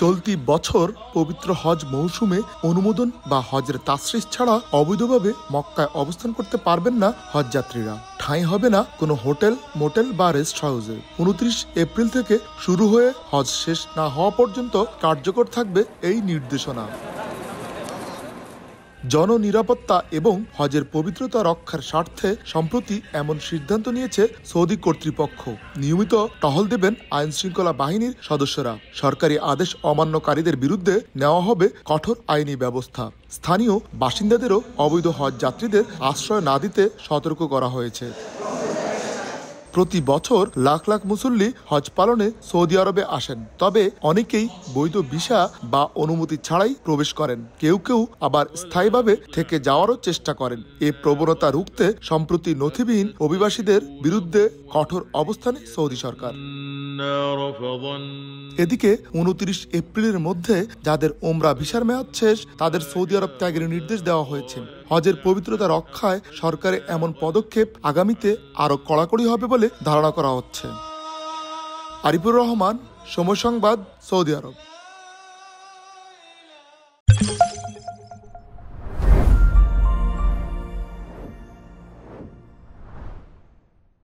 চলতি বছর পবিত্র হজ মৌসুমে অনুমোদন বা হজের তাসরিস ছাড়া অবৈধভাবে মক্কায় অবস্থান করতে পারবেন না হজযাত্রীরা। ঠাঁই হবে না কোনো হোটেল, মোটেল বা রেস্ট হাউসে। 29 এপ্রিল থেকে শুরু হয়ে হজ শেষ না হওয়া পর্যন্ত কার্যকর থাকবে এই নির্দেশনা। জননিরাপত্তা এবং হজের পবিত্রতা রক্ষার স্বার্থে সম্প্রতি এমন সিদ্ধান্ত নিয়েছে সৌদি কর্তৃপক্ষ। নিয়মিত টহল দেবেন আইন শৃঙ্খলা বাহিনীর সদস্যরা। সরকারি আদেশ অমান্যকারীদের বিরুদ্ধে নেওয়া হবে কঠোর আইনি ব্যবস্থা। স্থানীয় বাসিন্দাদেরও অবৈধ হজ যাত্রীদের আশ্রয় না দিতে সতর্ক করা হয়েছে। প্রতি বছর লাখ লাখ মুসল্লি হজ পালনে সৌদি আরবে আসেন, তবে অনেকেই বৈধ ভিসা বা অনুমতি ছাড়াই প্রবেশ করেন। কেউ কেউ আবার স্থায়ীভাবে থেকে যাওয়ারও চেষ্টা করেন। এই প্রবণতা রুখতে সম্প্রতি নথিবিহীন অভিবাসীদের বিরুদ্ধে কঠোর অবস্থানে সৌদি সরকার। এদিকে 29 এপ্রিলের মধ্যে যাদের ওমরা ভিসার মেয়াদ শেষ তাদের সৌদি আরব ত্যাগের নির্দেশ দেওয়া হয়েছে। হজের পবিত্রতা রক্ষায় সরকারের এমন পদক্ষেপ আগামীতে আরো কড়াকড়ি হবে বলে ধারণা করা হচ্ছে। আরিফুর রহমান, সময় সংবাদ, সৌদি আরব।